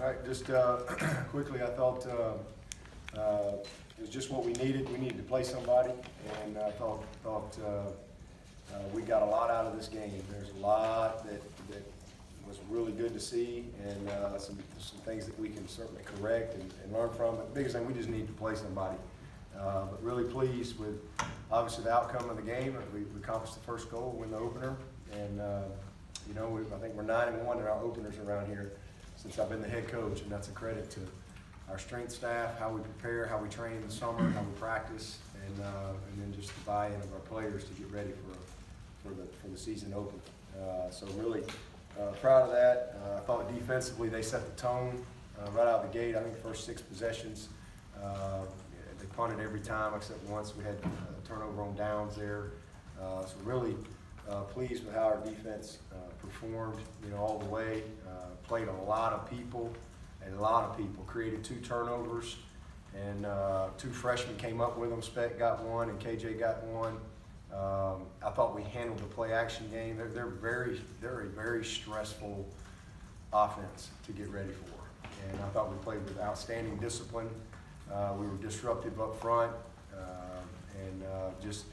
right, just quickly, I thought it was just what we needed. We needed to play somebody, and I thought we got a lot out of this game. There's a lot that was really good to see, and some things that we can certainly correct and learn from. But the biggest thing, we just need to play somebody. But really pleased with, obviously, the outcome of the game. We accomplished the first goal, win the opener, and you know, I think we're 9-1 in our openers around here since I've been the head coach, and that's a credit to our strength staff, how we prepare, how we train in the summer, how we practice, and then just the buy-in of our players to get ready for the season open. So really proud of that. I thought defensively they set the tone right out of the gate. I think the first 6 possessions, they punted every time except once. We had a turnover on downs there. So really pleased with how our defense performed, you know, all the way. Played a lot of people, created 2 turnovers, and 2 freshmen came up with them. Speck got 1 and KJ got 1. I thought we handled the play action game. They're a very stressful offense to get ready for, and I thought we played with outstanding discipline. We were disruptive up front, and just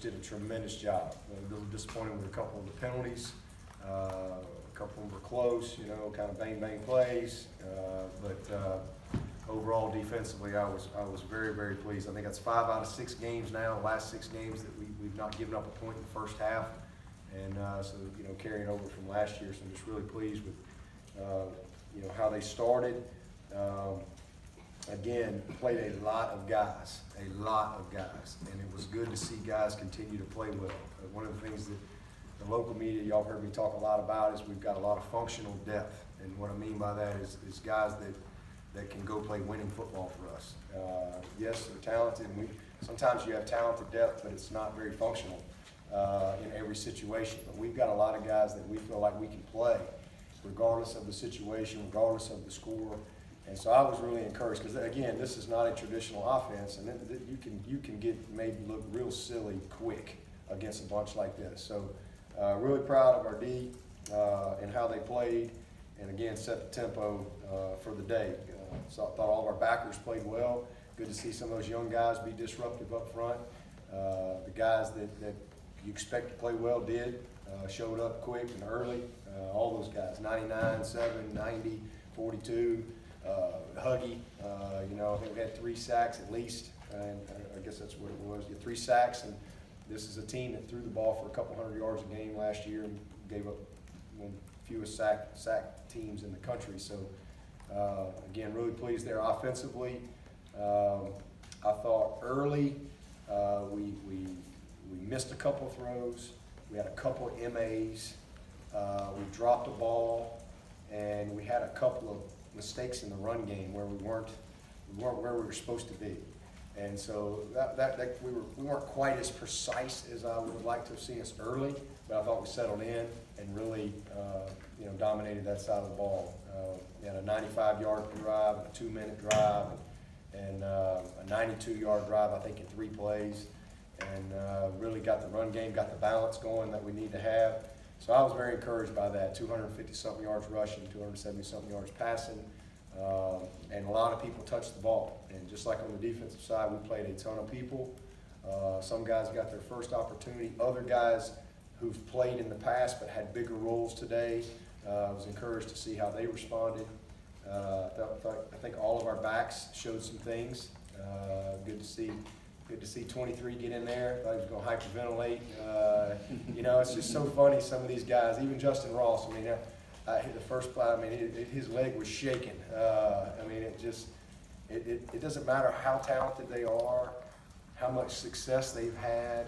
did a tremendous job. A little disappointed with a couple of the penalties. A couple of them were close, you know, kind of bang plays. But overall, defensively, I was very pleased. I think that's 5 out of 6 games now. The last 6 games that we've not given up a point in the first half, and so you know, carrying over from last year. So I'm just really pleased with you know, how they started. Again, played a lot of guys, and it was good to see guys continue to play well. One of the things that the local media, y'all heard me talk a lot about, is we've got a lot of functional depth, and what I mean by that is guys that can go play winning football for us. Yes, they're talented, and sometimes you have talented depth, but it's not very functional in every situation. But we've got a lot of guys that we feel like we can play regardless of the situation, regardless of the score. And so I was really encouraged, because again, this is not a traditional offense, and you can get made look real silly quick against a bunch like this. So really proud of our D and how they played, and again set the tempo for the day. So I thought all of our backers played well. Good to see some of those young guys be disruptive up front. The guys that you expect to play well did, showed up quick and early. All those guys, 99, 7, 90, 42. Huggy, you know, I think we had 3 sacks at least, and I guess that's what it was. You had 3 sacks, and this is a team that threw the ball for a couple hundred yards a game last year and gave up one of the fewest sack teams in the country. So again, really pleased there. Offensively, I thought early we missed a couple of throws. We had a couple of MAs. We dropped a ball, and we had a couple of mistakes in the run game where we weren't where we were supposed to be, and so we weren't quite as precise as I would have liked to have seen us early. But I thought we settled in and really you know, dominated that side of the ball. We had a 95-yard drive, and a 2-minute drive, and a 92-yard drive, I think, in 3 plays, and really got the run game, got the balance going that we need to have. So I was very encouraged by that. 250-something yards rushing, 270-something yards passing, and a lot of people touched the ball. And just like on the defensive side, we played a ton of people. Some guys got their first opportunity. Other guys who've played in the past but had bigger roles today, I was encouraged to see how they responded. I think all of our backs showed some things. Good to see 23 get in there. I thought he was going to hyperventilate. You know, it's just so funny, some of these guys, even Justin Ross, I mean, the first play, I mean, his leg was shaking. I mean, it doesn't matter how talented they are, how much success they've had,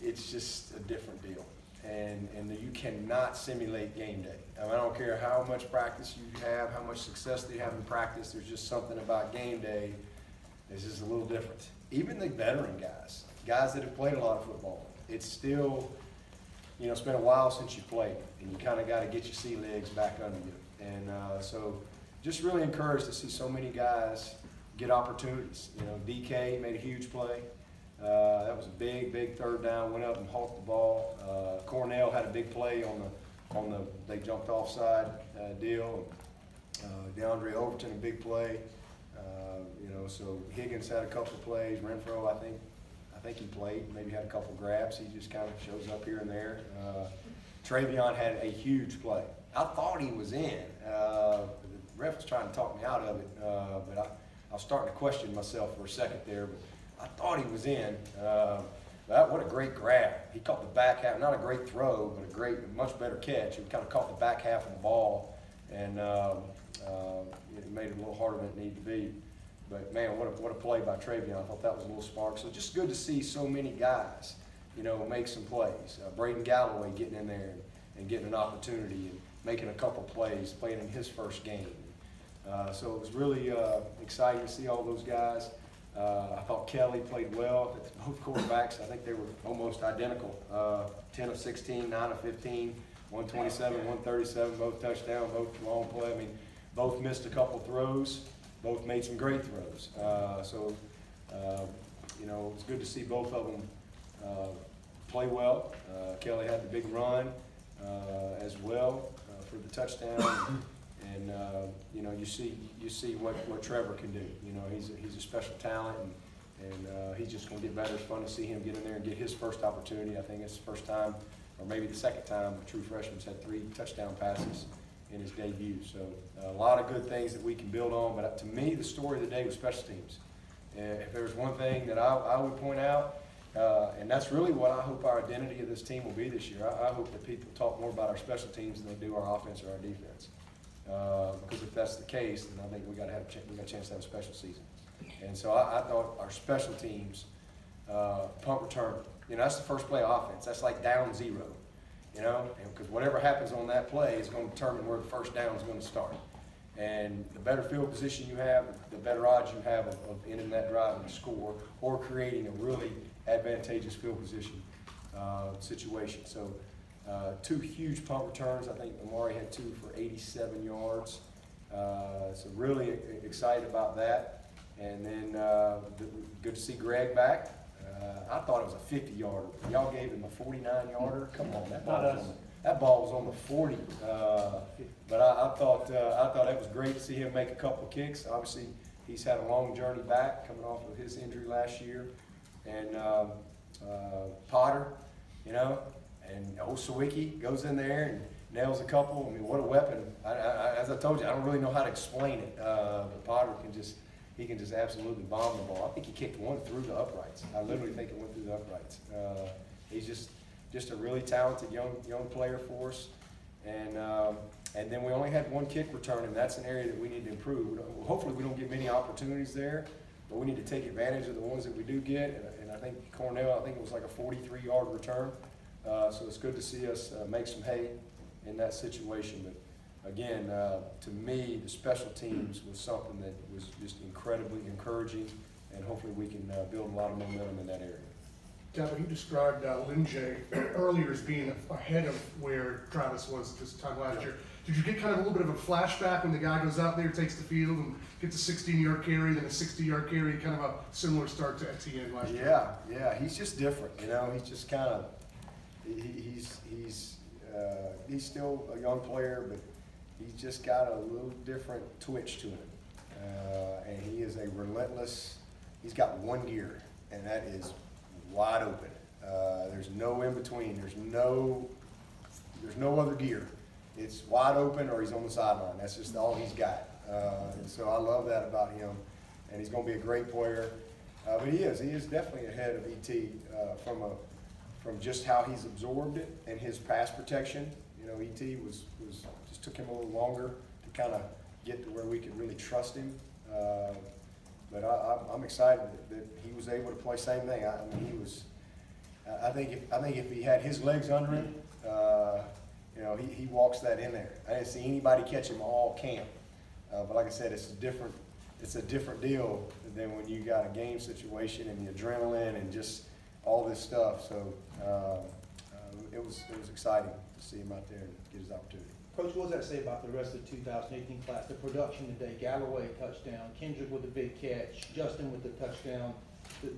it's just a different deal. And you cannot simulate game day. I mean, I don't care how much practice you have, how much success they have in practice, there's just something about game day that's just a little different. Even the veteran guys that have played a lot of football, it's still, you know, it's been a while since you played, and you kind of got to get your sea legs back under you. And so just really encouraged to see so many guys get opportunities. You know, DK made a huge play. That was a big 3rd down, went up and hawked the ball. Cornell had a big play on the they jumped offside deal. DeAndre Overton, a big play. You know, so Higgins had a couple of plays. Renfro, I think he played, maybe had a couple of grabs. He just kind of shows up here and there. Travion had a huge play. I thought he was in. The ref was trying to talk me out of it, but I was starting to question myself for a second there. But I thought he was in. What a great grab. He caught the back half, not a great throw, but a much better catch. He kind of caught the back half of the ball, and it made it a little harder than it needed to be. But man, what a play by Travion. I thought that was a little spark. So just good to see so many guys, you know, make some plays. Braden Galloway getting in there and getting an opportunity and making a couple plays, playing in his first game. So it was really exciting to see all those guys. I thought Kelly played well. Both quarterbacks, I think they were almost identical. 10 of 16, 9 of 15, 127, 137, both touchdowns, both long play. I mean, both missed a couple throws. Both made some great throws. You know, it was good to see both of them play well. Kelly had the big run as well for the touchdown. And you know, you see what Trevor can do. You know, he's a special talent, and he's just going to get better. It's fun to see him get in there and get his first opportunity. I think it's the first time, or maybe the second time, a true freshman's had 3 touchdown passes in his debut. So a lot of good things that we can build on. But to me, the story of the day was special teams. And if there's one thing that I would point out, and that's really what I hope our identity of this team will be this year. I hope that people talk more about our special teams than they do our offense or our defense. Because if that's the case, then I think we got a chance to have a special season. And so I thought our special teams, punt return, you know, that's the first play of offense. That's like down 0. You know, because whatever happens on that play is going to determine where the first down is going to start. And the better field position you have, the better odds you have of ending that drive and score, or creating a really advantageous field position situation. So 2 huge punt returns. I think Amari had 2 for 87 yards. So really excited about that. And then good to see Greg back. I thought it was a 50-yarder. Y'all gave him a 49-yarder. Come on, that ball was on the 40. But I thought it was great to see him make a couple of kicks. Obviously, he's had a long journey back, coming off of his injury last year. And Potter, you know, and old Sawicki goes in there and nails a couple. I mean, what a weapon! As I told you, I don't really know how to explain it. But Potter can just. He can just absolutely bomb the ball. I think he kicked one through the uprights. I literally think it went through the uprights. He's just a really talented young player for us. And then we only had 1 kick return, and that's an area that we need to improve. Hopefully we don't get many opportunities there, but we need to take advantage of the ones that we do get. And I think Cornell, I think it was like a 43-yard return. So it's good to see us make some hay in that situation. But again, to me, the special teams was something that was just incredibly encouraging, and hopefully we can build a lot of momentum in that area. Dabo, you described Linjay earlier as being ahead of where Travis was this time last year. Did you get kind of a little bit of a flashback when the guy goes out there, takes the field, and gets a 16-yard carry, then a 60-yard carry, kind of a similar start to Etienne last year? Yeah, he's just different. You know, he's just kind of he's still a young player, but he's just got a little different twitch to him. And he is a relentless, he's got 1 gear, and that is wide open. There's no in between. There's no other gear. It's wide open or he's on the sideline. That's just all he's got. And so I love that about him. And he's going to be a great player. But he is definitely ahead of E.T. From just how he's absorbed it and his pass protection. You know, E.T. was just took him a little longer to kind of get to where we could really trust him. But I'm excited that he was able to play same thing. I mean, he was. I think if he had his legs under him, you know, he walks that in there. I didn't see anybody catch him all camp. But like I said, it's a different deal than when you got a game situation and the adrenaline and just all this stuff. So it was exciting to see him out there and get his opportunity. Coach, what does that say about the rest of the 2018 class? The production today: Galloway touchdown, Kendrick with the big catch, Justin with the touchdown,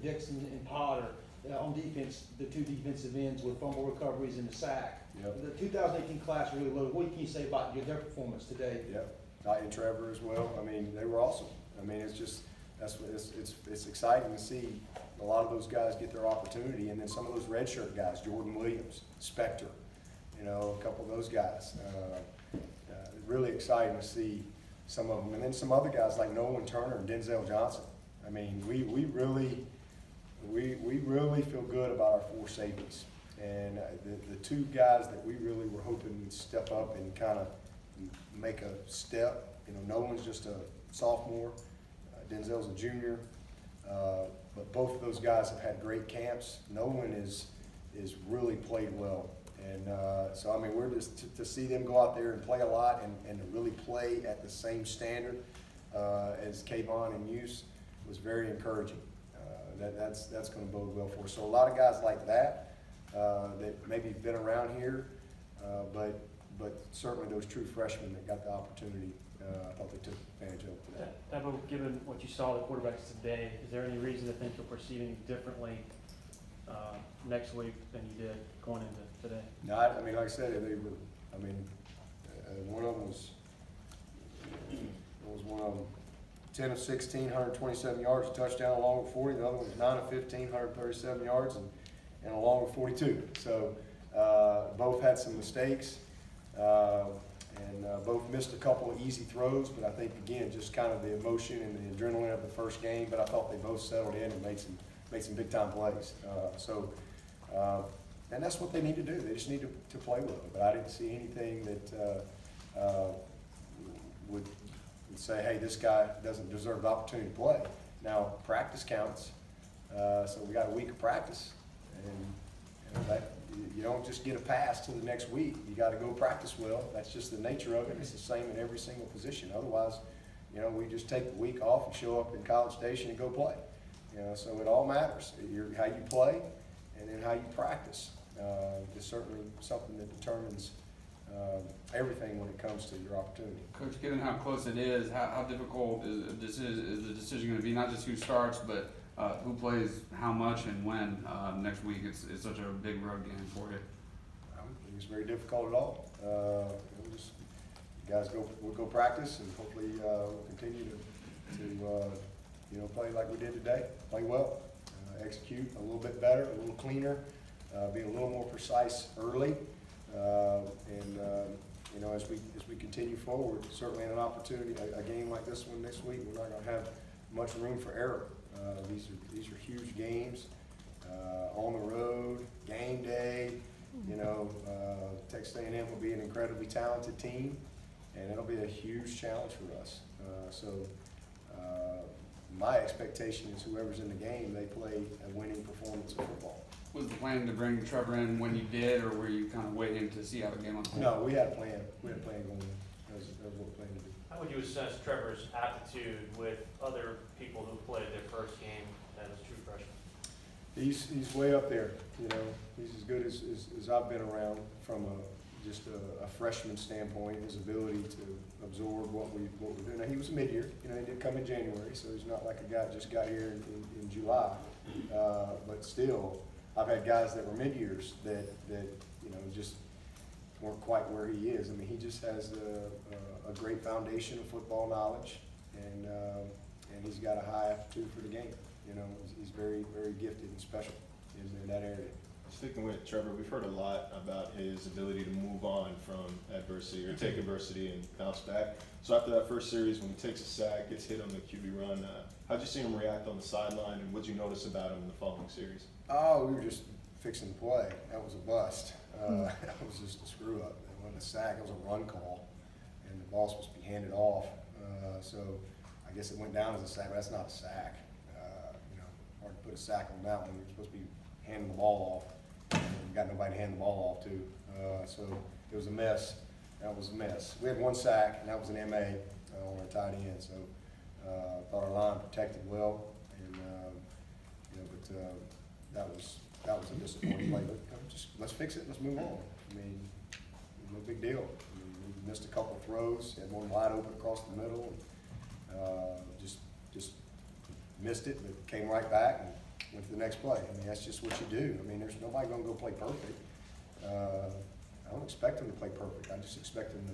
Dixon and Potter. On defense, the 2 defensive ends with fumble recoveries and the sack. Yep. The 2018 class really loaded. What can you say about their performance today? Yep. and Trevor as well. I mean, they were awesome. I mean, it's just, it's exciting to see a lot of those guys get their opportunity, and then some of those redshirt guys, Jordan Williams, Spector, you know, a couple of those guys. Really exciting to see some of them, and then some other guys like Nolan Turner and Denzel Johnson. I mean, we really feel good about our 4 safeties, and the 2 guys that we really were hoping would step up and kind of make a step. You know, Nolan's just a sophomore, Denzel's a junior, but both of those guys have had great camps. Nolan is really played well. And so, I mean, we're just to see them go out there and play a lot and to really play at the same standard as Kayvon and Muse was very encouraging. That's going to bode well for us. So a lot of guys like that that maybe been around here, but certainly those true freshmen that got the opportunity, I thought they took advantage of it today. Dabo, given what you saw the quarterbacks today, is there any reason to think you'll perceive any differently next week than you did going into today? No, I mean, like I said, they were. I mean, one of them was one of them 10 of 16, 127 yards, a touchdown, a long of 40. The other one was 9 of 15, 137 yards, and a long of 42. So both had some mistakes, and both missed a couple of easy throws. But I think again, just kind of the emotion and the adrenaline of the first game. But I thought they both settled in and made some big time plays. And that's what they need to do. They just need to play well. But I didn't see anything that would say, hey, this guy doesn't deserve the opportunity to play. Now, practice counts. So we got a week of practice. And that, you don't just get a pass to the next week. You got to go practice well. That's just the nature of it. It's the same in every single position. Otherwise, you know, we just take the week off and show up in College Station and go play. You know, so it all matters. How you play and then how you practice. Is certainly something that determines everything when it comes to your opportunity. Coach, given how close it is, how difficult is the decision going to be? Not just who starts, but who plays how much and when next week? It's such a big road game for you. I don't think it's very difficult at all. We'll go practice, and hopefully we'll continue to play like we did today. Play well, execute a little bit better, a little cleaner, be a little more precise early, as we continue forward, certainly in an opportunity, a game like this one next week, we're not going to have much room for error. These are huge games on the road, game day. You know, Texas A&M will be an incredibly talented team, and it'll be a huge challenge for us. My expectation is whoever's in the game, they play a winning performance of football. Was the plan to bring Trevor in when you did, or were you kind of waiting to see how the game unfolded? No, we had a plan. We had a plan going in. That was what we planned to do. How would you assess Trevor's aptitude with other people who played their first game as true freshmen? He's way up there. You know, he's as good as I've been around from just a freshman standpoint. His ability to absorb what we're doing. Now, he was a mid-year. You know, he did come in January, so he's not like a guy that just got here in July. But still, I've had guys that were mid-years that just weren't quite where he is. I mean, he just has a great foundation of football knowledge, and he's got a high aptitude for the game. You know, he's very, very gifted and special in that area. Sticking with Trevor, we've heard a lot about his ability to move on from adversity or take adversity and bounce back. So after that first series, when he takes a sack, gets hit on the QB run, how'd you see him react on the sideline, and what'd you notice about him in the following series? Oh, we were just fixing to play. That was a bust. That was just a screw up. It wasn't a sack, it was a run call, and the ball was supposed to be handed off. So I guess it went down as a sack, but that's not a sack. Hard to put a sack on that one. You're supposed to be handing the ball off. We've got nobody to hand the ball off to. So it was a mess. That was a mess. We had one sack, and that was an MA on our tight end. So I thought our line protected well, and that was a disappointing play. But just let's fix it. Let's move on. I mean, no big deal. I mean, we missed a couple of throws. Had one wide open across the middle. Just missed it, but came right back and went to the next play. I mean, that's just what you do. I mean, there's nobody going to go play perfect. I don't expect them to play perfect. I just expect them to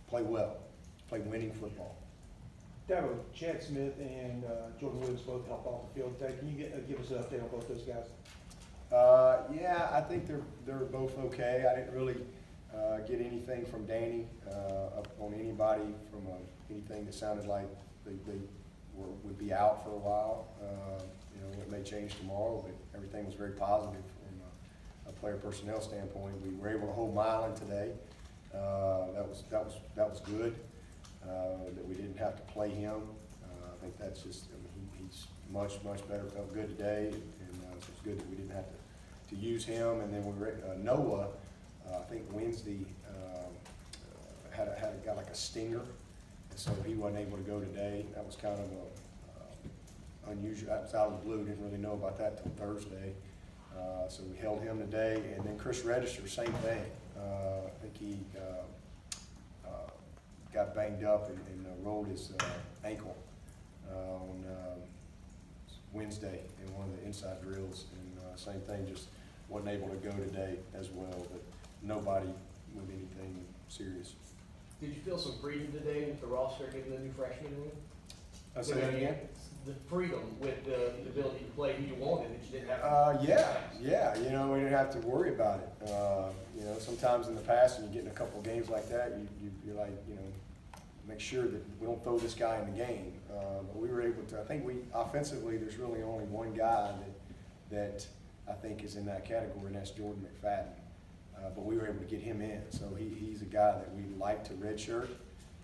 play well. play winning football. Dabo, Chad Smith and Jordan Williams both helped off the field today. Can you give us an update on both those guys? Yeah, I think they're both okay. I didn't really get anything from Danny up on anybody from anything that sounded like they would be out for a while. You know, it may change tomorrow, but everything was very positive from a player personnel standpoint. We were able to hold Milan today. That was good. That we didn't have to play him. I think that's just, I mean, he's much better. Felt good today, and so it's good that we didn't have to use him. And then we were Noah. I think Wednesday got like a stinger, and so he wasn't able to go today. That was kind of unusual. That was out of the blue. Didn't really know about that till Thursday. So we held him today, and then Chris Register, same thing. I think he got banged up and rolled his ankle on Wednesday in one of the inside drills, and same thing, just wasn't able to go today as well, but nobody with anything serious. Did you feel some freedom today with the roster getting the new freshman in? I'll say that again? The freedom with the ability to play who you wanted, that you didn't have to. Yeah, you know, we didn't have to worry about it. You know, sometimes in the past, when you get in a couple of games like that, you're like, you know, make sure that we don't throw this guy in the game. But we were able to, I think offensively, there's really only one guy that I think is in that category, and that's Jordan McFadden. But we were able to get him in. So he's a guy that we like to redshirt,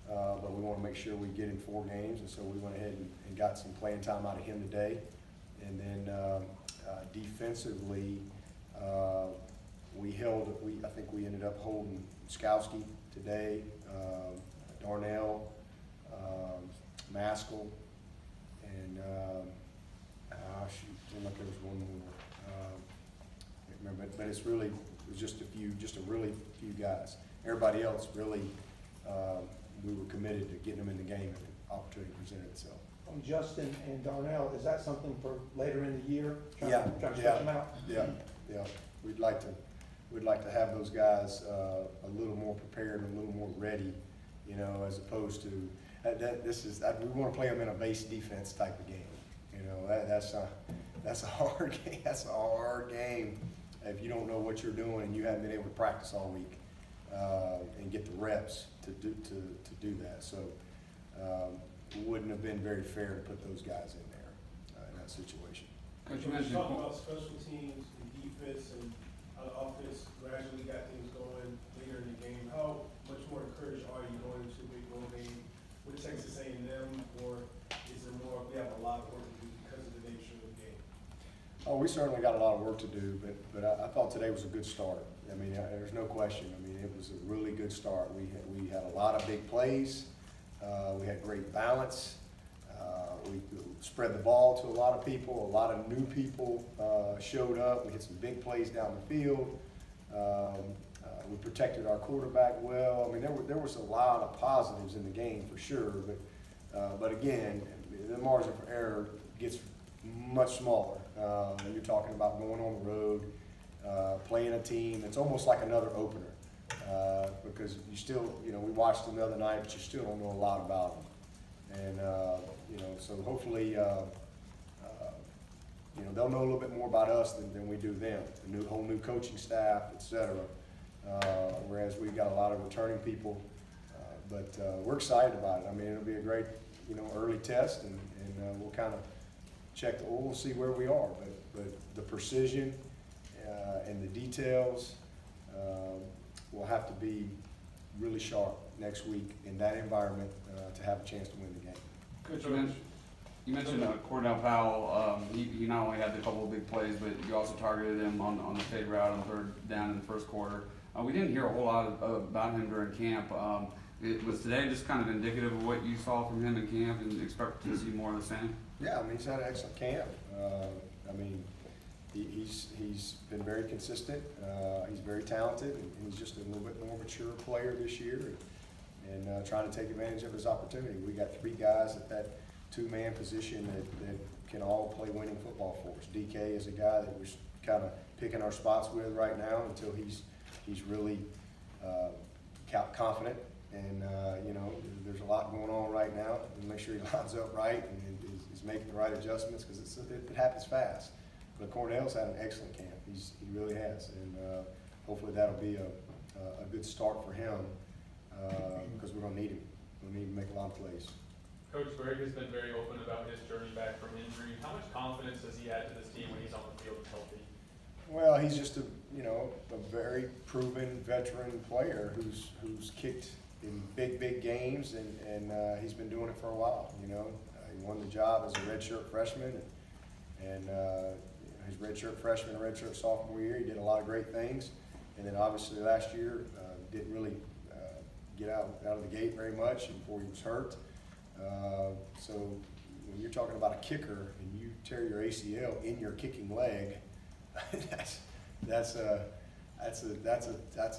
but we want to make sure we get in 4 games. And so we went ahead and got some playing time out of him today. And then defensively, I think we ended up holding Skowski today, Darnell, Maskell, and seemed like there was one more. Can't remember, but it was just a really few guys. Everybody else really, we were committed to getting them in the game if the opportunity presented itself. On Justin and Darnell, is that something for later in the year? Trying to stretch them out? Yeah. We'd like to have those guys a little more prepared and a little more ready, you know, as opposed to we want to play them in a base defense type of game. You know, that's a hard game. That's a hard game if you don't know what you're doing and you haven't been able to practice all week and get the reps to do that. So it wouldn't have been very fair to put those guys in there in that situation. Coach, you mentioned talking about special teams and defense and how the offense gradually got things going later in the game. How much more encouraged are you going into a big bowl game with Texas A&M, or is there more? We have a lot of work to do because of the nature of the game. Oh, we certainly got a lot of work to do, but I thought today was a good start. I mean, there's no question. I mean, it was a really good start. We had a lot of big plays. We had great balance. We spread the ball to a lot of people. A lot of new people showed up. We hit some big plays down the field. We protected our quarterback well. I mean, there was a lot of positives in the game for sure. But again, the margin for error gets much smaller. You're talking about going on the road, playing a team. It's almost like another opener. Because you still, you know, we watched them the other night, but you still don't know a lot about them. And, you know, so hopefully, you know, they'll know a little bit more about us than we do them. The whole new coaching staff, et cetera. Whereas we've got a lot of returning people. But we're excited about it. I mean, it'll be a great, you know, early test, and we'll kind of check we'll see where we are. But the precision and the details, will have to be really sharp next week in that environment to have a chance to win the game. Coach, you mentioned Cordell Powell. He not only had a couple of big plays, but you also targeted him on the fade route on 3rd down in the first quarter. We didn't hear a whole lot about him during camp. Was today just kind of indicative of what you saw from him in camp and expect to see more of the same? Yeah, I mean, he's had an excellent camp. I mean, he's been very consistent. He's very talented, and he's just a little bit more mature player this year, and trying to take advantage of his opportunity. We got 3 guys at that 2-man position that can all play winning football for us. DK is a guy that we're kind of picking our spots with right now until he's really confident And, you know, there's a lot going on right now. And make sure he lines up right and is making the right adjustments, because it happens fast. But Cornell's had an excellent camp. He really has. And hopefully that'll be a good start for him, because we're going to need him. We need to make a lot of plays. Coach Greg has been very open about his journey back from injury. How much confidence does he add to this team when he's on the field healthy? Well, he's just a very proven veteran player who's kicked in big games, and he's been doing it for a while. You know, he won the job as a redshirt freshman, and his redshirt freshman and redshirt sophomore year, he did a lot of great things. And then obviously last year didn't really get out of the gate very much before he was hurt. So when you're talking about a kicker and you tear your ACL in your kicking leg, that's a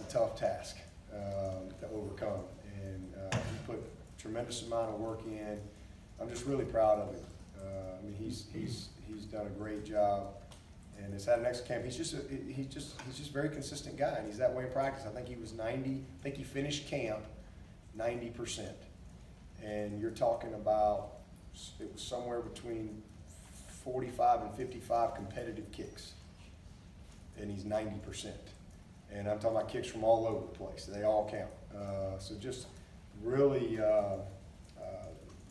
tough task to overcome. And he put a tremendous amount of work in. I'm just really proud of him. I mean, he's done a great job, and has had an excellent camp. He's just a very consistent guy, and he's that way in practice. I think he was 90. I think he finished camp 90%. And you're talking about, it was somewhere between 45 and 55 competitive kicks, and he's 90%. And I'm talking about kicks from all over the place. They all count. So just really,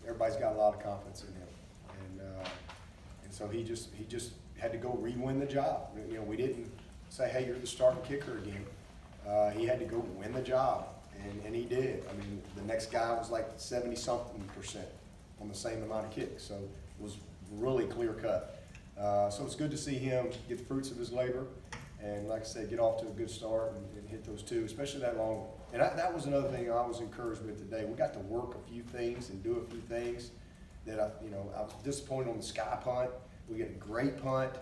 everybody's got a lot of confidence in him, and so he just had to go re-win the job. You know, we didn't say, hey, you're the starting kicker again. He had to go win the job. And he did. I mean, the next guy was like 70-something% on the same amount of kicks. So it was really clear cut. So it's good to see him get the fruits of his labor, and like I said, get off to a good start and hit those two, especially that long. And that was another thing I was encouraged with today. We got to work a few things and do a few things that I was disappointed on the sky punt. We get a great punt,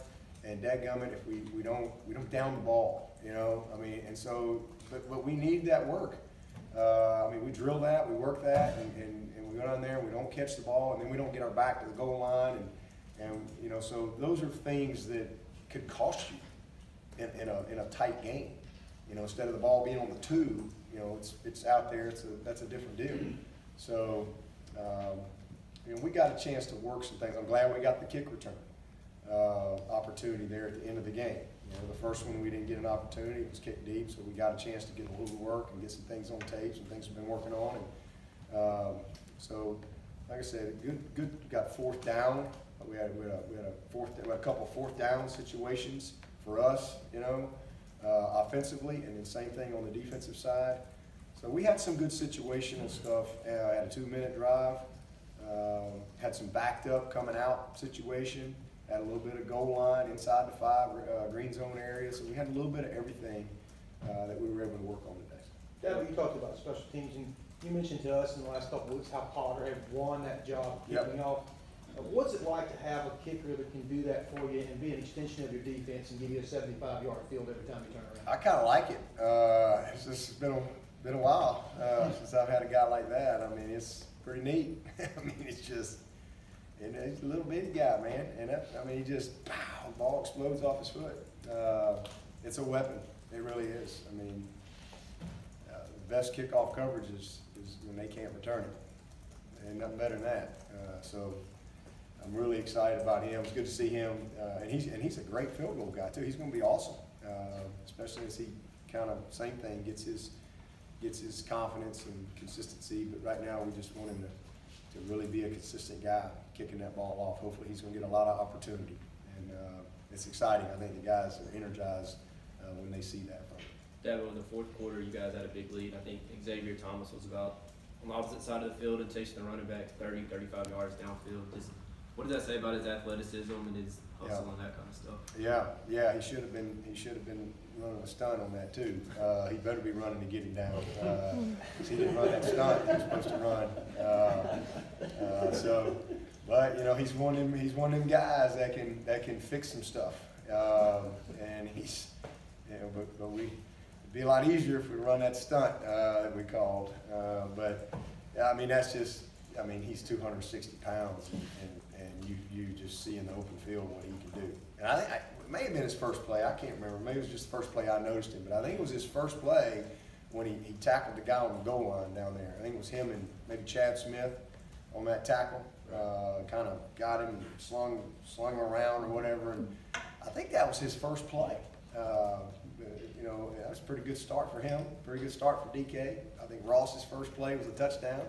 and dadgummit, if we don't down the ball, you know. I mean, and so, but we need that work. I mean, we drill that, we work that, and we go down there and we don't catch the ball, and then we don't get our back to the goal line, and you know, so those are things that could cost you in a tight game. You know, instead of the ball being on the 2, you know, it's out there. That's a different deal. So, you know, we got a chance to work some things. I'm glad we got the kick return opportunity there at the end of the game. You know, the first one we didn't get an opportunity, it was kicked deep, so we got a chance to get a little work and get some things on tape, some things we've been working on. And so, like I said, good. Got fourth down. We had a couple of fourth down situations for us, you know, offensively, and then same thing on the defensive side. So we had some good situational stuff. Had a 2-minute drive. Had some backed up coming out situation. Had a little bit of goal line inside the 5 green zone area. So we had a little bit of everything that we were able to work on today. Dabo, you talked about special teams, and you mentioned to us in the last couple of weeks how Potter had won that job kicking off. What's it like to have a kicker that can do that for you and be an extension of your defense and give you a 75-yard field every time you turn around? I kind of like it. It's been a while since I've had a guy like that. I mean, it's pretty neat. I mean, it's just. And he's a little bitty guy, man. And I mean, he just, pow, the ball explodes off his foot. It's a weapon. It really is. I mean, the best kickoff coverage is when they can't return it. And nothing better than that. So I'm really excited about him. It's good to see him. And he's a great field goal guy, too. He's going to be awesome, especially as he kind of, same thing, gets his confidence and consistency. But right now, we just want him to really be a consistent guy kicking that ball off. Hopefully he's going to get a lot of opportunity, and it's exciting. I think the guys are energized when they see that from him. Dabo, in the fourth quarter, you guys had a big lead. I think Xavier Thomas was about on the opposite side of the field and chasing the running back 30, 35 yards downfield. What does that say about his athleticism and his hustle and that kind of stuff? Yeah, he should have been running a stunt on that too. He better be running to get him down. He didn't run that stunt he was supposed to run. But you know, he's one of them guys that can fix some stuff. And he's, you know, but it'd be a lot easier if we run that stunt that we called. But I mean, that's just, I mean, he's 260 pounds, and you just see in the open field what he can do. And I think it may have been his first play. I can't remember. Maybe it was just the first play I noticed him. But I think it was his first play when he tackled the guy on the goal line down there. I think it was him and maybe Chad Smith on that tackle. Kind of got him and slung him around or whatever. And I think that was his first play. You know, that was a pretty good start for him, pretty good start for DK. I think Ross's first play was a touchdown.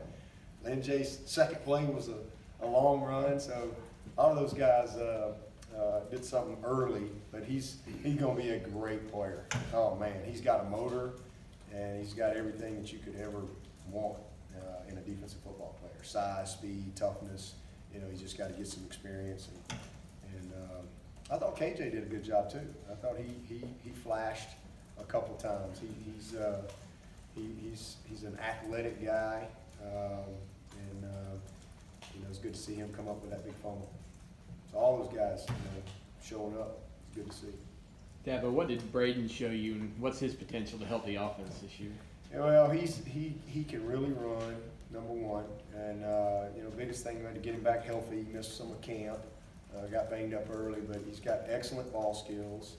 Lynn Jay's second play was a long run. So all of those guys did something early, but he's going to be a great player. Oh, man, he's got a motor, and he's got everything that you could ever want in a defensive football player. Size, speed, toughness. You know, he's just got to get some experience. And I thought KJ did a good job, too. I thought he flashed a couple times. He's an athletic guy, and you know, it's good to see him come up with that big fumble. So all those guys, you know, showing up, it's good to see. Dabo, what did Braden show you, and what's his potential to help the offense this year? Yeah, well, he can really run, number one, and you know, biggest thing, we had to get him back healthy. He missed some of camp, got banged up early, but he's got excellent ball skills.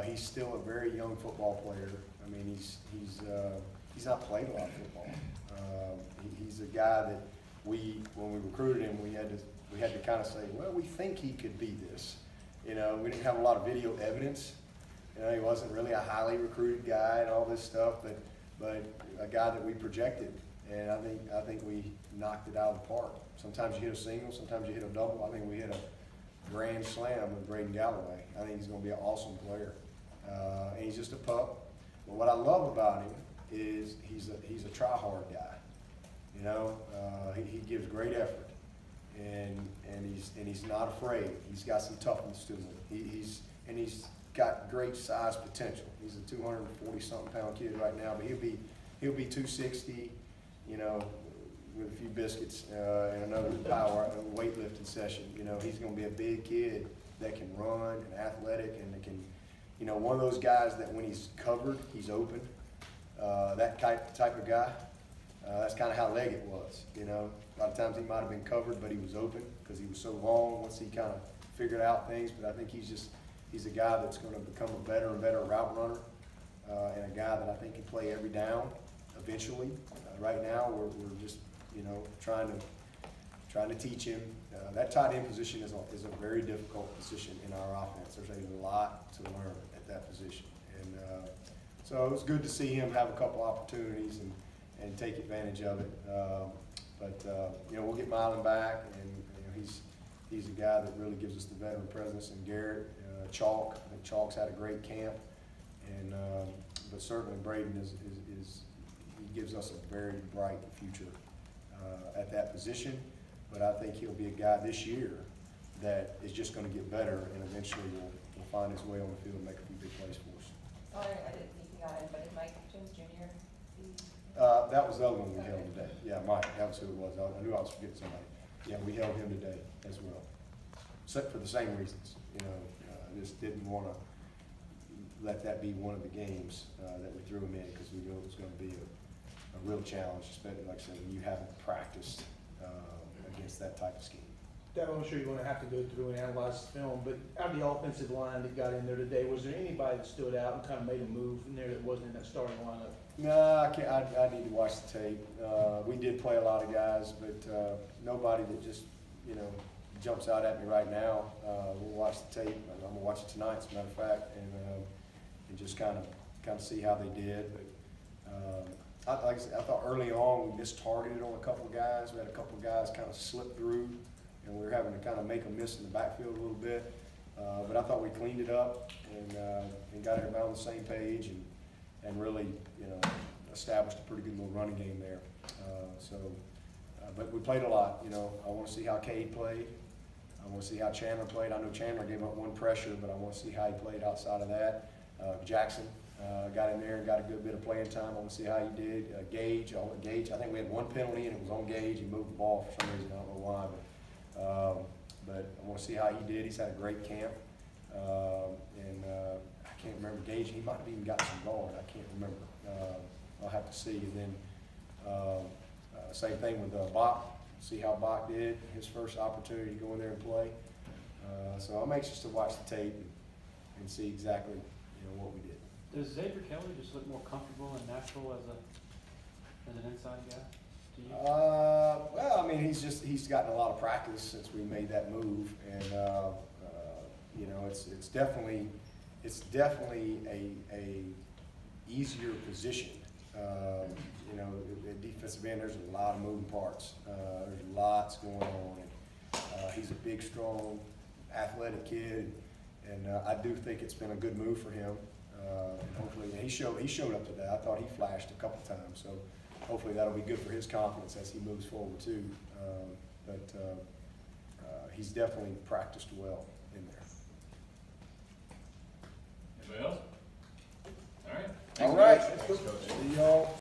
He's still a very young football player. I mean, he's not played a lot of football. He's a guy that when we recruited him, we had to kind of say, well, we think he could be this. You know, we didn't have a lot of video evidence. You know, he wasn't really a highly recruited guy and all this stuff, but a guy that we projected, and I think we knocked it out of the park. Sometimes you hit a single, sometimes you hit a double. I think we hit a grand slam with Braden Galloway. I think he's going to be an awesome player, and he's just a pup. But what I love about him is he's a try-hard guy. You know, he gives great effort, and he's not afraid. He's got some toughness to him. He's got great size potential. He's a 240-something pound kid right now, but he'll be 260. You know, with a few biscuits and another power weightlifting session. You know, he's going to be a big kid that can run and athletic, and that can, you know, one of those guys that when he's covered, he's open. That type of guy. That's kind of how Leggett was. You know, a lot of times he might have been covered, but he was open because he was so long once he kind of figured out things. But I think he's a guy that's going to become a better and better route runner, and a guy that I think can play every down eventually. Right now, we're just, you know, trying to teach him. That tight end position is a very difficult position in our offense. There's a lot to learn at that position, and so it was good to see him have a couple opportunities and take advantage of it. You know, we'll get Milan back, and you know, he's a guy that really gives us the veteran presence. And Garrett, Chalk. I think Chalk's had a great camp, and but certainly Braden he gives us a very bright future at that position. But I think he'll be a guy this year that is just going to get better, and eventually will find his way on the field and make a few big plays for us. Sorry, I didn't think you got it, but did Mike Jones Jr. That was the other one we held today. Yeah, Mike, that was who it was. I knew I was forgetting somebody. Yeah, we held him today as well, except for the same reasons. You know, I just didn't want to let that be one of the games that we threw him in, because we knew it was going to be a real challenge, especially, like I said, when you haven't practiced against that type of scheme. Dabo, I'm sure you're going to have to go through and analyze the film, but out of the offensive line that got in there today, was there anybody that stood out and kind of made a move in there that wasn't in that starting lineup? No, I can't. I need to watch the tape. We did play a lot of guys, but nobody that just, you know, jumps out at me right now. We'll watch the tape. I'm gonna watch it tonight, as a matter of fact, and just kind of see how they did. But like I said, I thought early on we mistargeted on a couple of guys. We had a couple of guys kind of slip through, and we were having to kind of make a miss in the backfield a little bit. But I thought we cleaned it up and got everybody on the same page, and really, you know, established a pretty good little running game there. But we played a lot. You know, I want to see how Cade played. I want to see how Chandler played. I know Chandler gave up one pressure, but I want to see how he played outside of that. Jackson got in there and got a good bit of playing time. I want to see how he did. Gage, I think we had one penalty, and it was on Gage. He moved the ball for some reason. I don't know why, but I want to see how he did. He's had a great camp, and I can't remember Gage. He might have even got some guard. I can't remember. I'll have to see. And then same thing with Bach. See how Bach did. His first opportunity to go in there and play. So I'm anxious to watch the tape and see exactly, you know, what we did. Does Xavier Kelly just look more comfortable and natural as an inside guy to you? Well, I mean, he's gotten a lot of practice since we made that move, and you know, it's definitely a easier position. You know, at defensive end, there's a lot of moving parts. There's lots going on. And, he's a big, strong, athletic kid, and I do think it's been a good move for him. And hopefully, he showed up today. I thought he flashed a couple times, so hopefully that'll be good for his confidence as he moves forward too. But he's definitely practiced well in there. Anybody else? All right. All right. Thanks, Coach. See y'all.